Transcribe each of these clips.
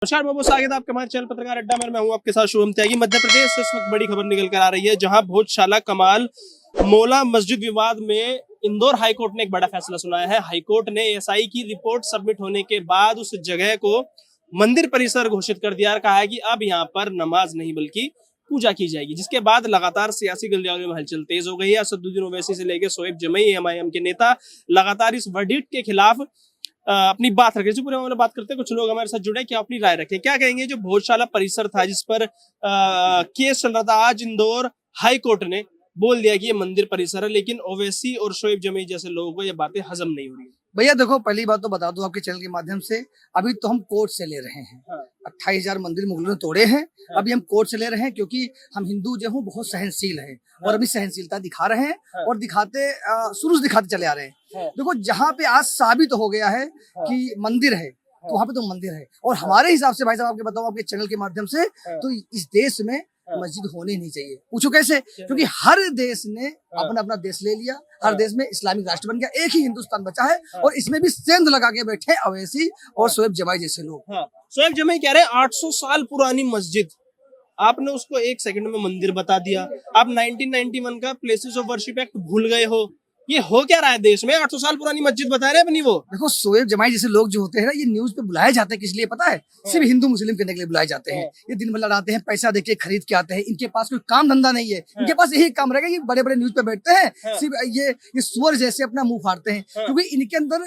नमस्कार, बहुत बहुत स्वागत है आपके हमारे चैनल पत्रकार अड्डा में। मैं हूं आपके साथ शुभम त्यागी। मध्य प्रदेश से इस वक्त बड़ी खबर निकल कर आ रही है, जहां भोजशाला कमाल मौला मस्जिद विवाद में इंदौर हाईकोर्ट ने एक बड़ा फैसला सुनाया है। हाईकोर्ट ने एएसआई की रिपोर्ट सबमिट होने के बाद उस जगह को मंदिर परिसर घोषित कर दिया और कहा है कि अब यहाँ पर नमाज नहीं बल्कि पूजा की जाएगी। जिसके बाद लगातार सियासी गलियारों में हलचल तेज हो गई है। असदुद्दीन ओवैसी से लेकर शोएब जमई एमआईएम के नेता लगातार इस वर्डिक्ट के खिलाफ अपनी बात रखें। पूरे मामले में बात करते हैं। कुछ लोग हमारे साथ जुड़े, क्या अपनी राय रखें, क्या कहेंगे। जो भोजशाला परिसर था जिस पर केस चल रहा था, आज इंदौर हाई कोर्ट ने बोल दिया कि ये मंदिर परिसर है, लेकिन ओवैसी और शोएब जमी जैसे लोगों को ये बातें हजम नहीं हो रही। भैया देखो, पहली बात तो बता दूं आपके चैनल के माध्यम से, अभी तो हम कोर्ट से ले रहे हैं। 28,000 मंदिर मुगलों ने तोड़े हैं, अभी हम कोर्ट से ले रहे हैं क्योंकि हम हिंदू जो हूँ बहुत सहनशील हैं और अभी सहनशीलता दिखा रहे हैं और दिखाते शुरू से दिखाते चले आ रहे हैं। देखो, जहाँ पे आज साबित हो गया है कि मंदिर है तो वहाँ पे तो मंदिर है। और हमारे हिसाब से भाई साहब आपके बताओ, आपके चैनल के माध्यम से, तो इस देश में मस्जिद होनी नहीं चाहिए। पूछो कैसे? क्योंकि हर देश ने अपना अपना देश ले लिया, हर देश में इस्लामिक राष्ट्र बन गया, एक ही हिंदुस्तान बचा है और इसमें भी सेंध लगा के बैठे अवैसी और शोएब जमाई जैसे लोग। शोएब जमाई कह रहे हैं 800 साल पुरानी मस्जिद, आपने उसको एक सेकंड में मंदिर बता दिया। आप 1991 का प्लेसेस ऑफ वर्शिप एक्ट भूल गए हो। ये हो क्या रहा है देश में? 800 साल पुरानी मस्जिद बता रहे हैं अपनी वो। देखो, शोएब जमाई जैसे लोग जो होते हैं ना, ये न्यूज पे बुलाए जाते हैं किस लिए पता है? सिर्फ हिंदू मुस्लिम करने के लिए बुलाए जाते हैं। ये दिन भर लड़ाते हैं, पैसा देके खरीद के आते हैं। इनके पास कोई काम धंधा नहीं है, इनके पास यही काम रहेगा कि बड़े बड़े न्यूज पे बैठते हैं, सिर्फ ये सुअर जैसे अपना मुंह फाड़ते हैं। क्योंकि इनके अंदर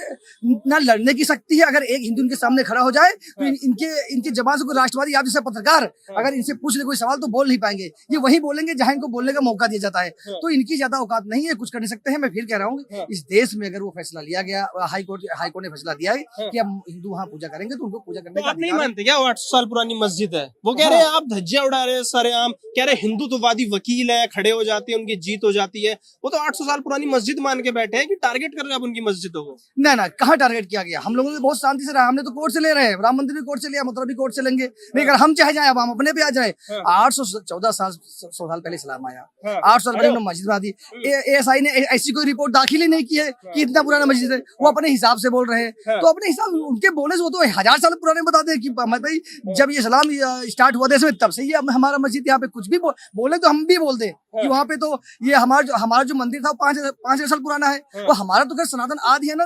ना लड़ने की शक्ति है। अगर एक हिंदू इनके सामने खड़ा हो जाए तो इनके जबान से कोई राष्ट्रवादी, आप जैसे पत्रकार अगर इनसे पूछ ले कोई सवाल तो बोल नहीं पाएंगे। ये वही बोलेंगे जहां इनको बोलने का मौका दिया जाता है। तो इनकी ज्यादा औकात नहीं है, कुछ कर नहीं सकते हैं। मैं फिर कह रहा हूँ, इस देश में अगर वो फैसला लिया गया, हाई कोर्ट ने फैसला दिया है कि अब हिंदू वहाँ पूजा करेंगे तो उनको पूजा करने का आप नहीं मानते क्या? वो 800 साल पुरानी मस्जिद है। वो कह रहे हैं आप धज्जियां उड़ा रहे हैं सरेआम, कह रहे हिंदुत्ववादी वकील है, खड़े हो जाते हैं, उनकी जीत हो जाती है। वो तो 800 साल पुरानी मस्जिद मान के बैठे हैं कि टारगेट कर रहे हैं आप उनकी मस्जिदों को। ना कहाँ टारगेट किया गया? हम लोगों ने बहुत शांति से रहा। हमने तो कोर्ट से ले रहे हैं, राम मंदिर भी कोर्ट से लिया, मतलब भी कोर्ट से लेंगे। नहीं, अगर हम चाहे जाए, अब हम अपने पे आ जाए। 814 साल 100 साल पहले इस्लाम आया, 800 साल पहले मस्जिद बना दी। एएसआई ने ऐसी कोई रिपोर्ट दाखिल ही नहीं की है कि इतना पुराना मस्जिद है। वो अपने हिसाब से बोल रहे हैं, तो अपने हिसाब उनके बोलने से वो तो 1000 साल पुराने बताते हैं कि भाई जब ये इस्लाम स्टार्ट हुआ देश में तब से ये हमारा मस्जिद। यहाँ पे कुछ भी बोले तो हम भी बोल दे कि वहाँ पे तो ये हमारा जो मंदिर था 5,000 साल पुराना है। तो हमारा तो सनातन आदि है ना,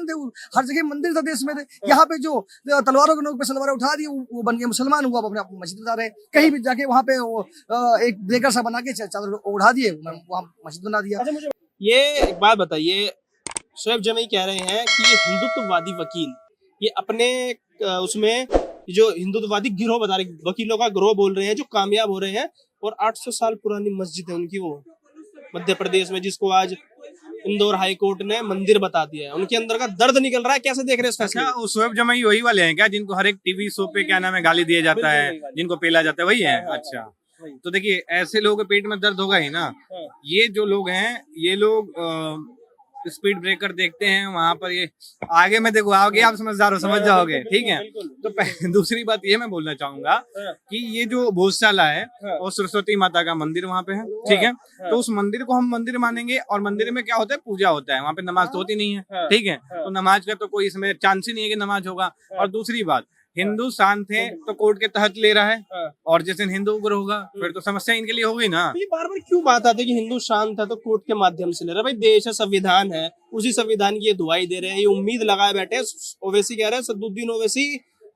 हर जगह मंदिर था देश में। यहाँ पे जो तलवारों के नोक पे सलवार उठा दी वो बन गए मुसलमान, वो अपने मस्जिद बता रहे हैं। कहीं भी जाके वहाँ पे वो एक ब्रेकर सा बना के चादर उड़ा दिए, वहाँ मस्जिद बना दिया। ये एक बात बताइए, शोएब जमी कह रहे हैं कि ये हिंदुत्ववादी वकील, ये अपने उसमें जो हिंदुत्ववादी गिरोह बता रहे, वकीलों का गिरोह बोल रहे हैं जो कामयाब हो रहे हैं, और 800 साल पुरानी मस्जिद है उनकी वो मध्य प्रदेश में, जिसको आज इंदौर हाई कोर्ट ने मंदिर बता दिया है। उनके अंदर का दर्द निकल रहा है। कैसे देख रहे हैं इस फैसले? अच्छा, शोएब जमाई वही वाले हैं क्या जिनको हर एक टीवी शो पे क्या नाम है गाली दिया जाता है, जिनको पेला जाता है, वही है? अच्छा, तो देखिए, ऐसे लोगों के पेट में दर्द होगा ही ना। ये जो लोग हैं, ये लोग स्पीड ब्रेकर देखते हैं वहां पर, ये आगे में देखो, आगे आप समझदार हो, समझ जाओगे, ठीक है। तो दूसरी बात ये मैं बोलना चाहूंगा कि ये जो भोजशाला है और सरस्वती माता का मंदिर वहां पे है, ठीक है। तो उस मंदिर को हम मंदिर मानेंगे और मंदिर में क्या होता है? पूजा होता है। वहां पे नमाज तो होती नहीं है, ठीक है। तो नमाज का तो कोई इसमें चांस ही नहीं है कि नमाज होगा। और दूसरी बात, हिंदू शांत है तो कोर्ट के तहत ले रहा है, और जिस दिन हिंदू उग्र होगा फिर तो समस्या इनके लिए होगी ना। ये बार बार क्यों बात आती है कि हिंदू शांत है तो कोर्ट के माध्यम से ले रहा है? भाई देश है, संविधान है, उसी संविधान की ये दुआई दे रहे हैं, ये उम्मीद लगाए बैठे हैं। ओवैसी कह रहे हैं, असदुद्दीन ओवैसी,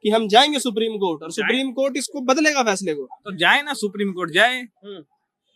कि हम जाएंगे सुप्रीम कोर्ट और सुप्रीम कोर्ट इसको बदलेगा फैसले को। तो जाए ना, सुप्रीम कोर्ट जाए।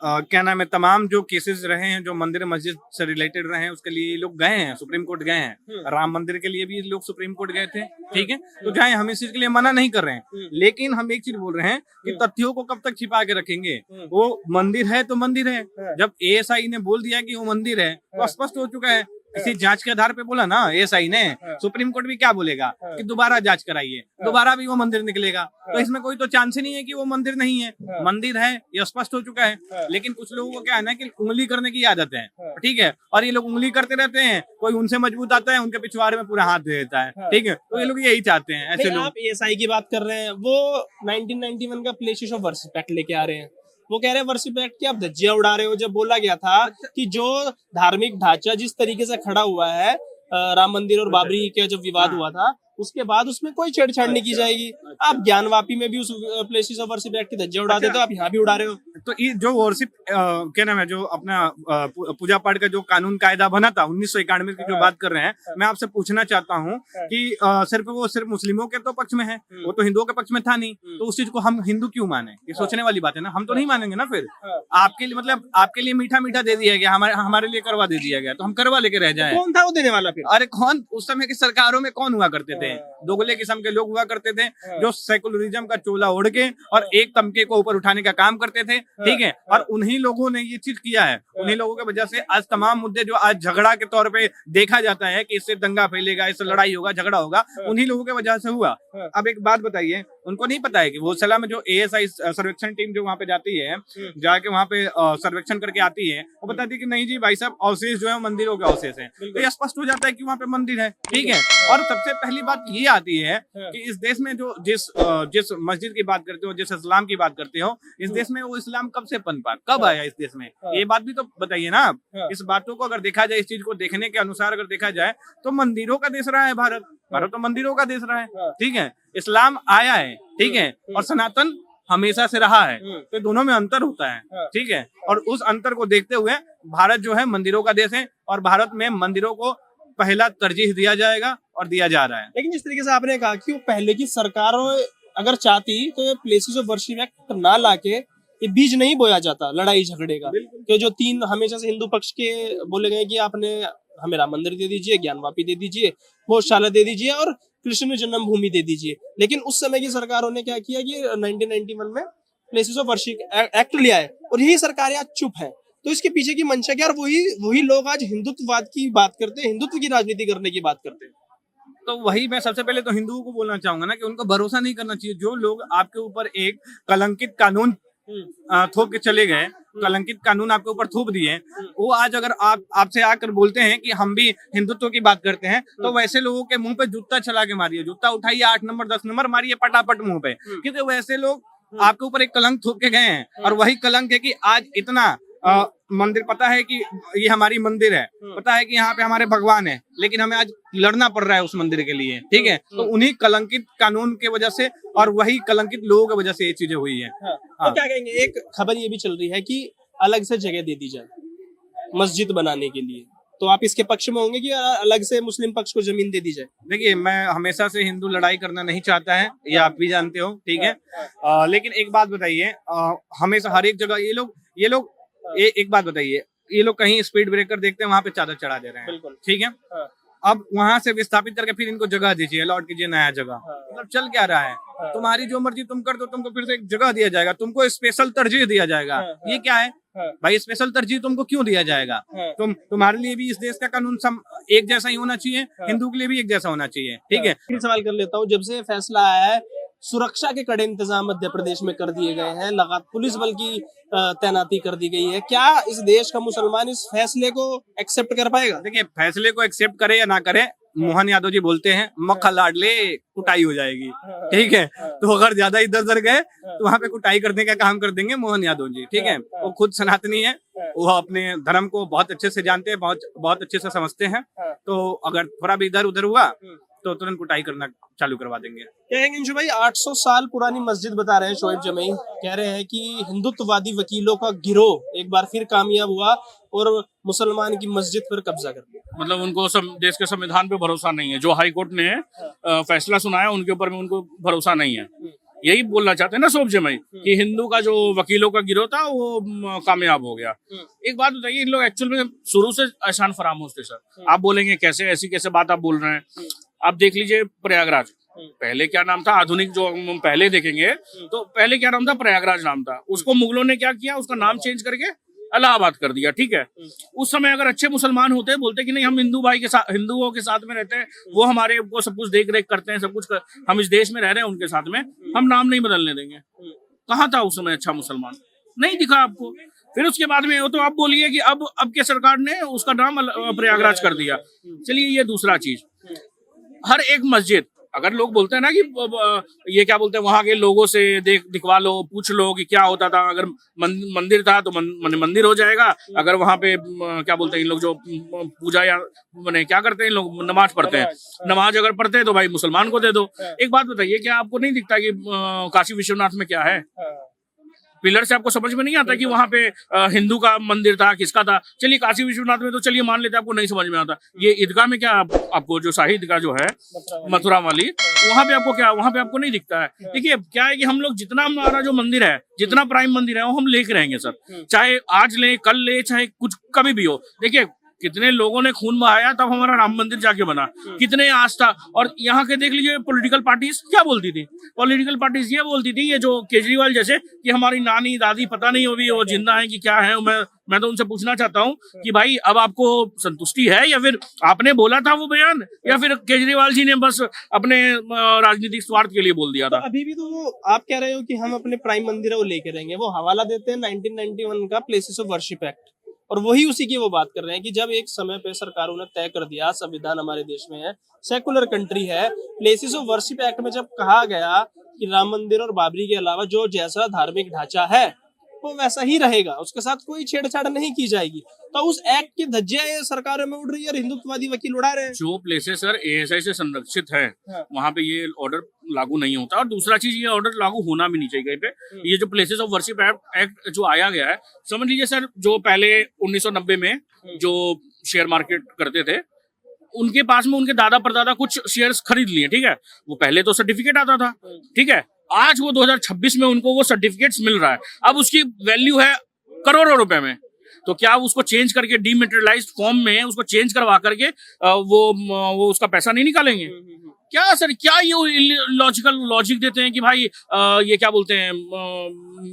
क्या नाम है, तमाम जो केसेस रहे हैं जो मंदिर मस्जिद से रिलेटेड रहे हैं, उसके लिए लोग गए हैं, सुप्रीम कोर्ट गए हैं। राम मंदिर के लिए भी लोग सुप्रीम कोर्ट गए थे, ठीक है। तो जाए, हम इस चीज के लिए मना नहीं कर रहे हैं, लेकिन हम एक चीज बोल रहे हैं कि तथ्यों को कब तक छिपा के रखेंगे? वो मंदिर है तो मंदिर है। जब एएसआई ने बोल दिया कि वो मंदिर है तो स्पष्ट हो चुका है। इसी जांच के आधार पे बोला ना एएसआई ने। सुप्रीम कोर्ट भी क्या बोलेगा कि दोबारा जांच कराइए, दोबारा भी वो मंदिर निकलेगा। तो इसमें कोई तो चांस ही नहीं है कि वो मंदिर नहीं है, मंदिर है, ये स्पष्ट हो चुका है। लेकिन कुछ लोगों को क्या है ना कि उंगली करने की आदत है, ठीक है, और ये लोग उंगली करते रहते हैं। कोई उनसे मजबूत आता है, उनके पिछवाड़े में पूरा हाथ दे देता है, ठीक है। तो ये लोग यही चाहते हैं, ऐसे लोग। आप एएसआई की बात कर रहे हैं, वो 1991 का प्लेसेस ऑफ वर्शिप एक्ट लेके आ रहे हैं। वो कह रहे हैं वर्शिप एक्ट की आप धज्जियां उड़ा रहे हो। जब बोला गया था कि जो धार्मिक ढांचा जिस तरीके से खड़ा हुआ है, राम मंदिर और बाबरी का जब विवाद हुआ था, उसके बाद उसमें कोई छेड़छाड़ नहीं की जाएगी। आप ज्ञानवापी में भी उस प्लेसेस ऑफ वर्शिप एक्ट के धज्जे उड़ाते तो आप यहाँ भी उड़ा रहे हो। तो ये जो वर्शिप क्या नाम है, जो अपना पूजा पाठ का जो कानून कायदा बना था 1991 की जो बात कर रहे हैं, मैं आपसे पूछना चाहता हूँ कि सिर्फ मुस्लिमों के तो पक्ष में है, वो तो हिंदुओं के पक्ष में था नहीं, तो उस चीज को हम हिंदू क्यों माने? ये सोचने वाली बात है ना, हम तो नहीं मानेंगे ना। फिर आपके लिए मतलब आपके लिए मीठा मीठा दे दिया गया, हमारे लिए करवा दे दिया गया, तो हम करवा लेके रह जाए। कौन था वो देने वाला फिर? अरे कौन, उस समय की सरकारों में कौन हुआ करते थे? दोगले किस्म के लोग हुआ करते थे जो सेकुलरिज्म का चोला ओढ़ के और एक तमके को ऊपर उठाने का काम करते थे, ठीक है। और उन्हीं लोगों ने ये चीज किया है, उन्हीं लोगों की वजह से आज तमाम मुद्दे जो आज झगड़ा के तौर पे देखा जाता है कि इससे दंगा फैलेगा, इससे लड़ाई होगा, झगड़ा होगा, उन्हीं लोगों की वजह से हुआ। अब एक बात बताइए, उनको नहीं पता है कि वो सलाह में जो ASI सर्वेक्षण टीम जो वहाँ पे जाती है, जाके वहाँ पे सर्वेक्षण करके आती है, वो बताती है कि नहीं जी भाई साहब, अवशेष जो है मंदिरों के अवशेष है, तो ये स्पष्ट हो जाता है कि वहाँ पे मंदिर है, ठीक है। और सबसे पहली बात ये आती है कि इस देश में जो जिस मस्जिद की बात करते हो, जिस इस्लाम की बात करते हो, इस देश में वो इस्लाम कब से पनपा, कब आया इस देश में, ये बात भी तो बताइए ना आप। इस बातों को अगर देखा जाए, इस चीज को देखने के अनुसार अगर देखा जाए, तो मंदिरों का देश रहा है भारत तो मंदिरों का देश रहा है, ठीक है। इस्लाम आया है, ठीक है, और सनातन हमेशा से रहा है, तो दोनों में अंतर होता है, ठीक है। और उस अंतर को देखते हुए भारत जो है मंदिरों का देश है, और भारत में मंदिरों को पहला तरजीह दिया जाएगा और दिया जा रहा है। लेकिन जिस तरीके से आपने कहा कि वो पहले की सरकारों अगर चाहती तो ये प्लेसेस ऑफ वर्शिप एक्ट ना लाके ये बीज नहीं बोया जाता लड़ाई झगड़े का, कि जो 3 हमेशा से हिंदू पक्ष के बोले गए कि आपने हमें राम मंदिर दे दीजिए, ज्ञानवापी दे दीजिए, भोजशाला दे दीजिए और कृष्ण जन्मभूमि दे दीजिए। लेकिन उस समय की सरकारों ने क्या किया कि 1991 में प्लेसेस ऑफ वर्शिप एक्ट लिया है, और यही सरकारें आज चुप है। तो इसके पीछे की मंशा क्या? और वही लोग आज हिंदुत्ववाद की बात करते हैं, हिंदुत्व की राजनीति करने की बात करते हैं। तो वही मैं सबसे पहले तो हिंदुओं को बोलना चाहूंगा ना कि उनको भरोसा नहीं करना चाहिए। जो लोग आपके ऊपर एक कलंकित कानून थोप के चले गए, कलंकित कानून आपके ऊपर थोप दिए, वो आज अगर आपसे आकर बोलते हैं कि हम भी हिंदुत्व की बात करते हैं, तो वैसे लोगों के मुंह पे जूता चला के मारिए, जूता उठाइए, 8 नंबर 10 नंबर मारिए पटापट मुंह पे, क्योंकि वैसे लोग आपके ऊपर एक कलंक थोप के गए हैं। और वही कलंक है कि आज इतना मंदिर, पता है कि ये हमारी मंदिर है, पता है कि यहाँ पे हमारे भगवान है, लेकिन हमें आज लड़ना पड़ रहा है उस मंदिर के लिए, ठीक है। तो उन्हीं कलंकित कानून के वजह से और वही कलंकित लोगों की वजह से ये चीजें हुई है। तो क्या कहेंगे, एक खबर ये भी चल रही है कि अलग से जगह दे दी जाए मस्जिद बनाने के लिए, तो आप इसके पक्ष में होंगे कि अलग से मुस्लिम पक्ष को जमीन दे दी जाए? देखिए, मैं हमेशा से हिंदू लड़ाई करना नहीं चाहता है, ये आप भी जानते हो, ठीक है। लेकिन एक बात बताइए, हमेशा हर एक जगह ये लोग एक बात बताइए, ये लोग कहीं स्पीड ब्रेकर देखते हैं, वहां पे चादर चढ़ा दे रहे हैं, ठीक है। अब वहां से विस्थापित करके फिर इनको जगह दीजिए, अलॉट कीजिए नया जगह, मतलब चल क्या रहा है? तुम्हारी जो मर्जी तुम कर दो, तुमको फिर से एक जगह दिया जाएगा, तुमको स्पेशल तरजीह दिया जाएगा। ये क्या है भाई? स्पेशल तरजीह तुमको क्यों दिया जाएगा? तुम्हारे लिए भी इस देश का कानून एक जैसा ही होना चाहिए, हिंदू के लिए भी एक जैसा होना चाहिए, ठीक है। फिर सवाल कर लेता हूँ, जब से फैसला आया है, सुरक्षा के कड़े इंतजाम मध्य प्रदेश में कर दिए गए हैं, लगातार पुलिस बल की तैनाती कर दी गई है, क्या इस देश का मुसलमान इस फैसले को एक्सेप्ट कर पाएगा? देखिए, फैसले को एक्सेप्ट करे या ना करे, मोहन यादव जी बोलते हैं मक्खा लाडले कुटाई हो जाएगी, ठीक है। तो अगर ज्यादा इधर उधर गए तो वहां पे कुटाई करने का काम कर देंगे मोहन यादव जी, ठीक है। वो खुद सनातनी है, वो अपने धर्म को बहुत अच्छे से जानते हैं, बहुत अच्छे से समझते हैं। तो अगर थोड़ा भी इधर उधर हुआ तो तुरंत कुटाई करना चालू करवा देंगे। कहेंगे अंशु भाई, 800 साल पुरानी मस्जिद बता रहे हैं शोएब जमई, कह रहे हैं कि हिंदुत्ववादी वकीलों का गिरोह एक बार फिर कामयाब हुआ और मुसलमान की मस्जिद पर कब्जा कर लिया। मतलब उनको देश के संविधान पे भरोसा नहीं है, जो हाई कोर्ट ने फैसला सुनाया उनके ऊपर में उनको भरोसा नहीं है। यही बोलना चाहते हैं ना शोएब जमई कि हिंदू का जो वकीलों का गिरोह था वो कामयाब हो गया। एक बात बताइए, इन लोग एक्चुअल में शुरू से एहसान फरामोश थे सर। आप बोलेंगे कैसे, ऐसी कैसे बात आप बोल रहे हैं? आप देख लीजिए प्रयागराज, पहले क्या नाम था, आधुनिक जो हम पहले देखेंगे तो पहले क्या नाम था, प्रयागराज नाम था। उसको मुगलों ने क्या किया, उसका नाम चेंज करके इलाहाबाद कर दिया, ठीक है। उस समय अगर अच्छे मुसलमान होते, बोलते कि नहीं हम हिंदुओं के साथ में रहते हैं, वो हमारे को सब कुछ देख रेख करते हैं, सब कुछ हम इस देश में रह रहे हैं उनके साथ में, हम नाम नहीं बदलने देंगे। कहाँ था उस समय अच्छा मुसलमान? नहीं दिखा आपको। फिर उसके बाद में तो आप बोलिए कि अब के सरकार ने उसका नाम प्रयागराज कर दिया। चलिए, ये दूसरा चीज, हर एक मस्जिद अगर लोग बोलते हैं ना कि ये क्या बोलते हैं वहां के लोगों से दिखवा लो, पूछ लो कि क्या होता था, अगर मंदिर था तो मंदिर हो जाएगा, अगर वहां पे क्या बोलते हैं इन लोग जो पूजा या मैंने क्या करते हैं इन लोग नमाज पढ़ते हैं, नमाज अगर पढ़ते हैं तो भाई मुसलमान को दे दो। एक बात बताइए, क्या आपको नहीं दिखता कि काशी विश्वनाथ में क्या है? पिलर से आपको समझ में नहीं आता कि वहां पे हिंदू का मंदिर था, किसका था? चलिए काशी विश्वनाथ में तो चलिए मान लेते आपको नहीं समझ में आता, ये ईदगाह में क्या आपको जो शाही ईदगाह जो है मथुरा वाली, वहां पे आपको क्या, वहां पे आपको नहीं दिखता है? देखिए क्या है कि हम लोग जितना हमारा जो मंदिर है, जितना प्राइम मंदिर है वो हम लेके रहेंगे सर, चाहे आज ले, कल ले, चाहे कुछ कभी भी हो। देखिए कितने लोगों ने खून बहाया तब हमारा राम मंदिर जाके बना, कितने आस्था। और यहाँ के देख लीजिए पॉलिटिकल पार्टीज क्या बोलती थी, पॉलिटिकल पार्टीज ये बोलती थी, ये जो केजरीवाल जैसे कि हमारी नानी दादी पता नहीं अभी वो जिंदा है कि क्या है। मैं तो उनसे पूछना चाहता हूँ कि भाई अब आपको संतुष्टि है, या फिर आपने बोला था वो बयान, या फिर केजरीवाल जी ने बस अपने राजनीतिक स्वार्थ के लिए बोल दिया था? तो अभी भी तो वो आप कह रहे हो कि हम अपने प्राइम मंदिर है वो लेके रहेंगे, वो हवाला देते हैं 1991 का प्लेसेस ऑफ वर्शिप एक्ट, और वही उसी की वो बात कर रहे हैं कि जब एक समय पे सरकारों ने तय कर दिया, संविधान हमारे देश में है, सेकुलर कंट्री है, प्लेसेस ऑफ वर्शिप एक्ट में जब कहा गया कि राम मंदिर और बाबरी के अलावा जो जैसा धार्मिक ढांचा है वो वैसा ही रहेगा, उसके साथ कोई छेड़छाड़ नहीं की जाएगी, तो उस एक्ट की धज्जियां ये सरकारों में उड़ रही है और हिंदुत्ववादी वकील उड़ा रहे हैं। जो प्लेसेस सर ASI से संरक्षित है वहां पे ये ऑर्डर लागू नहीं होता। और दूसरा चीज, ये ऑर्डर लागू होना भी नहीं चाहिए कहीं पे। ये जो प्लेसेस ऑफ वर्शिप एक्ट जो आया गया है, समझ लीजिए सर, जो पहले 1990 में जो शेयर मार्केट करते थे उनके पास में उनके दादा परदादा कुछ शेयर्स खरीद लिए, ठीक है, वो पहले तो सर्टिफिकेट आता था, ठीक है, आज वो 2026 में उनको वो सर्टिफिकेट्स मिल रहा है, अब उसकी वैल्यू है करोड़ों रुपए में। तो क्या उसको चेंज करके डीमेटेरियलाइज्ड फॉर्म में उसको चेंज करवा करके वो उसका पैसा नहीं निकालेंगे? क्या सर, क्या ये लॉजिकल लॉजिक देते हैं कि भाई ये क्या बोलते हैं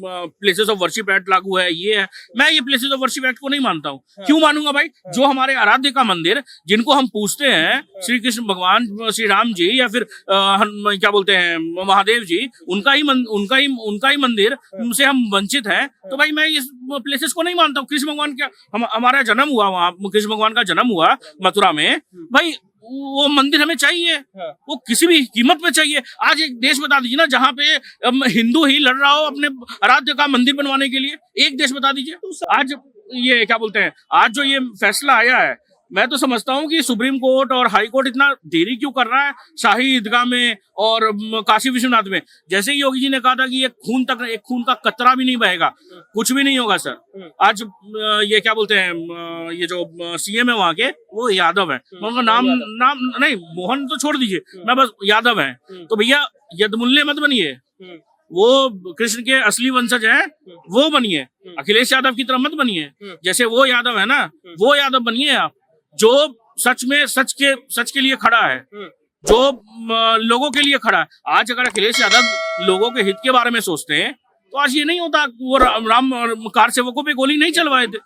प्लेसेस ऑफ वर्शिप एक्ट लागू है, ये है। मैं ये प्लेसेस ऑफ वर्शिप एक्ट को नहीं मानता हूँ। क्यों मानूंगा भाई? जो हमारे आराध्य का मंदिर, जिनको हम पूछते हैं, श्री कृष्ण भगवान, श्री राम जी, या फिर क्या बोलते हैं महादेव जी, उनका ही मंदिर से हम वंचित हैं, तो भाई मैं इस प्लेसेस को नहीं मानता हूँ। कृष्ण भगवान का हमारा जन्म हुआ, वहाँ कृष्ण भगवान का जन्म हुआ मथुरा में, भाई वो मंदिर हमें चाहिए, वो किसी भी कीमत पे चाहिए। आज एक देश बता दीजिए ना जहाँ पे हिंदू ही लड़ रहा हो अपने आराध्य का मंदिर बनवाने के लिए, एक देश बता दीजिए। आज ये क्या बोलते हैं, आज जो ये फैसला आया है, मैं तो समझता हूँ कि सुप्रीम कोर्ट और हाई कोर्ट इतना देरी क्यों कर रहा है शाही ईदगाह में और काशी विश्वनाथ में। जैसे ही योगी जी ने कहा था कि एक खून का कतरा भी नहीं बहेगा, कुछ भी नहीं होगा सर। आज ये क्या बोलते हैं, ये जो CM है वहां के, वो यादव है, मैं उनका नाम नहीं, मोहन तो छोड़ दीजिए, मैं बस यादव है। तो भैया यदमुल्ले मत बनिए, वो कृष्ण के असली वंशज हैं, वो बनिए, अखिलेश यादव की तरह मत बनिए। जैसे वो यादव है ना, वो यादव बनिए आप, जो सच में सच के लिए खड़ा है, जो लोगों के लिए खड़ा है। आज अगर अखिलेश यादव लोगों के हित के बारे में सोचते हैं तो आज ये नहीं होता, वो राम कार सेवकों पे गोली नहीं चलवाए थे।